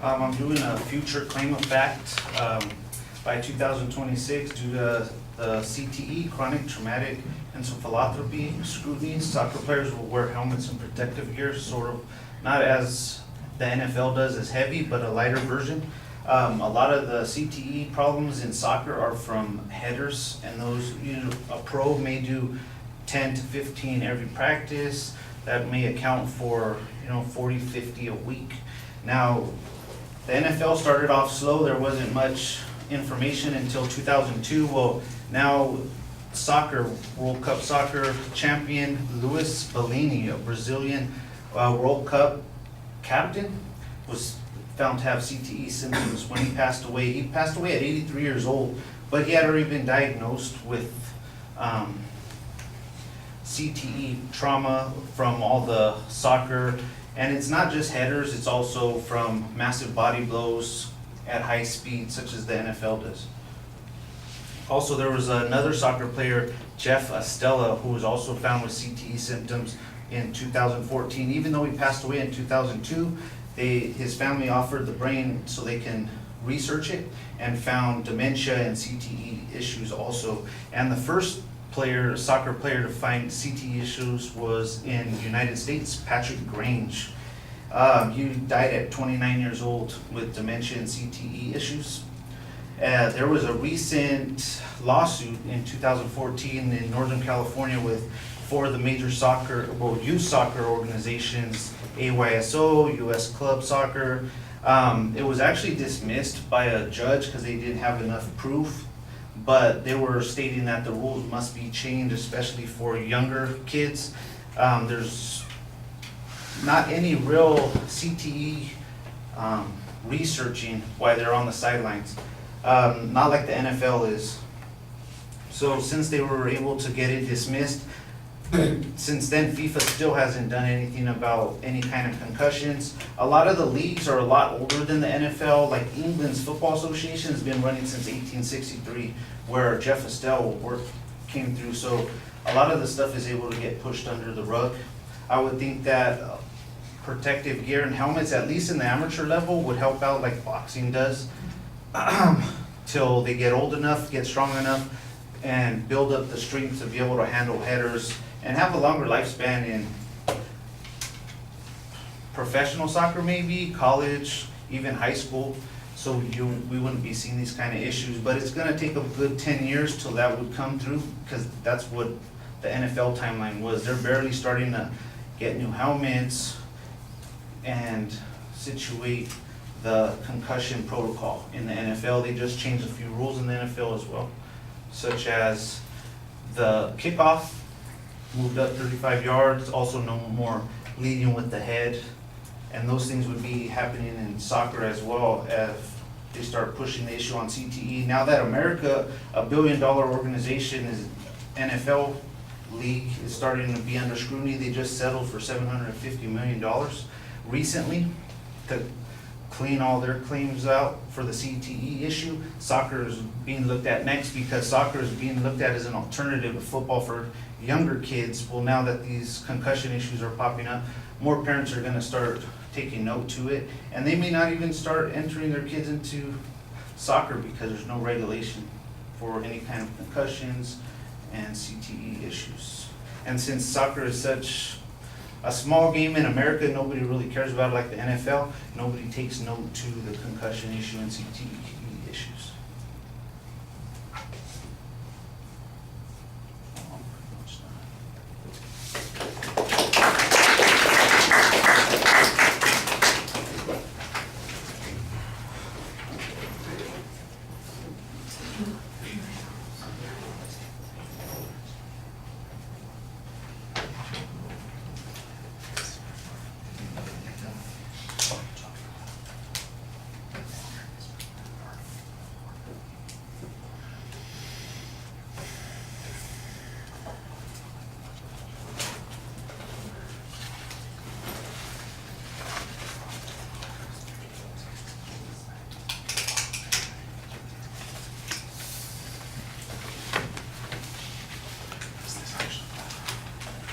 I'm doing a future claim of fact. By 2026, due to the CTE, chronic traumatic encephalopathy scrutiny, soccer players will wear helmets and protective gear, sort of not as the NFL does as heavy, but a lighter version. A lot of the CTE problems in soccer are from headers, and those, a pro may do 10 to 15 every practice. That may account for, 40, 50 a week. Now, the NFL started off slow. There wasn't much information until 2002. Well, now soccer, World Cup soccer champion Luis Bellini, a Brazilian World Cup captain, was found to have CTE symptoms when he passed away. He passed away at 83 years old, but he had already been diagnosed with CTE trauma from all the soccer. And it's not just headers, it's also from massive body blows at high speed, such as the NFL does. Also, there was another soccer player, Jeff Estella, who was also found with CTE symptoms in 2014. Even though he passed away in 2002, his family offered the brain so they can research it, and found dementia and CTE issues also. And the first soccer player to find CTE issues was in the United States, Patrick Grange. He died at 29 years old with dementia and CTE issues. There was a recent lawsuit in 2014 in Northern California with four of the major youth soccer organizations, AYSO, US Club Soccer. It was actually dismissed by a judge because they didn't have enough proof, but they were stating that the rules must be changed, especially for younger kids. There's not any real CTE researching why they're on the sidelines, not like the NFL is. So since they were able to get it dismissed, since then FIFA still hasn't done anything about any kind of concussions. A lot of the leagues are a lot older than the NFL, like England's Football Association has been running since 1863, where Jeff Estelle came through, so a lot of the stuff is able to get pushed under the rug. I would think that protective gear and helmets, at least in the amateur level, would help out like boxing does, till they get old enough, get strong enough, and build up the strength to be able to handle headers and have a longer lifespan in professional soccer, maybe college, even high school. So we wouldn't be seeing these kind of issues, but it's going to take a good 10 years till that would come through, because that's what the NFL timeline was. They're barely starting to get new helmets and situate the concussion protocol in the NFL. They just changed a few rules in the NFL as well, such as the kickoff moved up 35 yards, also no more leading with the head, and those things would be happening in soccer as well if they start pushing the issue on CTE. Now that America, a $1 billion organization, is NFL league is starting to be under scrutiny. They just settled for $750 million recently to clean all their claims out for the CTE issue. Soccer is being looked at next, because soccer is being looked at as an alternative to football for younger kids. Well, now that these concussion issues are popping up, more parents are going to start taking note to it, and they may not even start entering their kids into soccer because there's no regulation for any kind of concussions and CTE issues. And since soccer is such a small game in America, nobody really cares about it like the NFL. Nobody takes note to the concussion issue and CTE issues.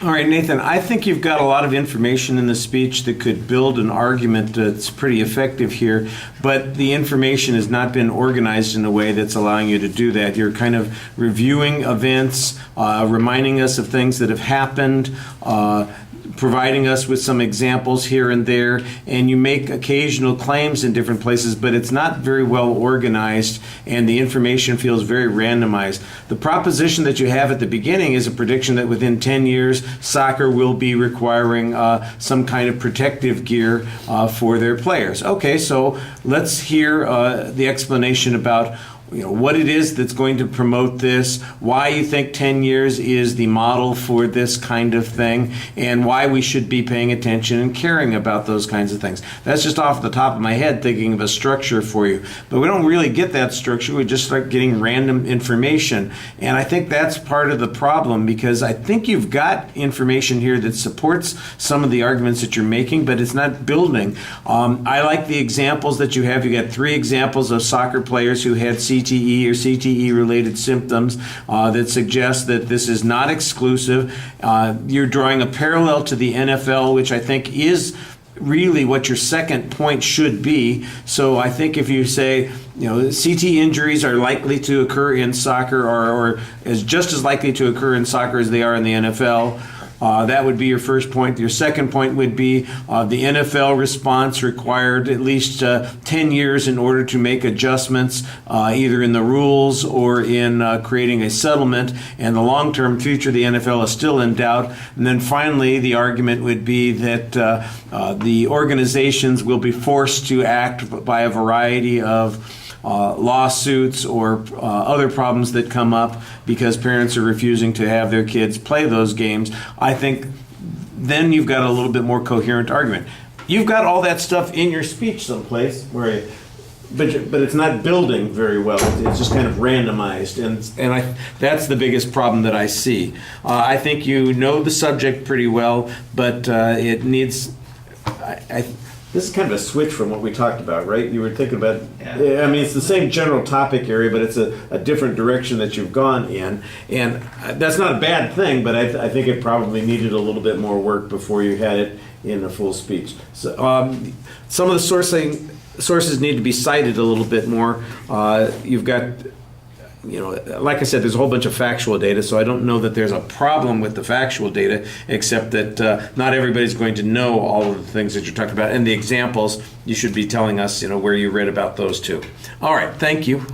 All right, Nathan, I think you've got a lot of information in the speech that could build an argument that's pretty effective here, but the information has not been organized in a way that's allowing you to do that. You're kind of reviewing events, reminding us of things that have happened, providing us with some examples here and there, and you make occasional claims in different places, but it's not very well organized, and the information feels very randomized. The proposition that you have at the beginning is a prediction that within 10 years, soccer will be requiring some kind of protective gear for their players. Okay, so let's hear the explanation about what it is that's going to promote this, why you think 10 years is the model for this kind of thing, and why we should be paying attention and caring about those kinds of things. That's just off the top of my head thinking of a structure for you. But we don't really get that structure. We just start getting random information. And I think that's part of the problem, because I think you've got information here that supports some of the arguments that you're making, but it's not building. I like the examples that you have. You got 3 examples of soccer players who had CTE or CTE-related symptoms that suggest that this is not exclusive. You're drawing a parallel to the NFL, which I think is really what your second point should be. So I think if you say, CT injuries are likely to occur in soccer, or is just as likely to occur in soccer as they are in the NFL, that would be your first point. Your second point would be the NFL response required at least 10 years in order to make adjustments, either in the rules or in creating a settlement, and the long-term future of the NFL is still in doubt. And then finally, the argument would be that the organizations will be forced to act by a variety of lawsuits or other problems that come up because parents are refusing to have their kids play those games. I think then you've got a little bit more coherent argument. You've got all that stuff in your speech someplace, but it's not building very well. It's just kind of randomized, and that's the biggest problem that I see. I think you know the subject pretty well, but it needs. This is kind of a switch from what we talked about, right? You were thinking about, I mean, it's the same general topic area, but it's a different direction that you've gone in. And that's not a bad thing, but I think it probably needed a little bit more work before you had it in a full speech. So some of the sources need to be cited a little bit more. You've got, like I said, there's a whole bunch of factual data, so I don't know that there's a problem with the factual data, except that not everybody's going to know all of the things that you're talking about. And the examples, you should be telling us, where you read about those too. All right, thank you.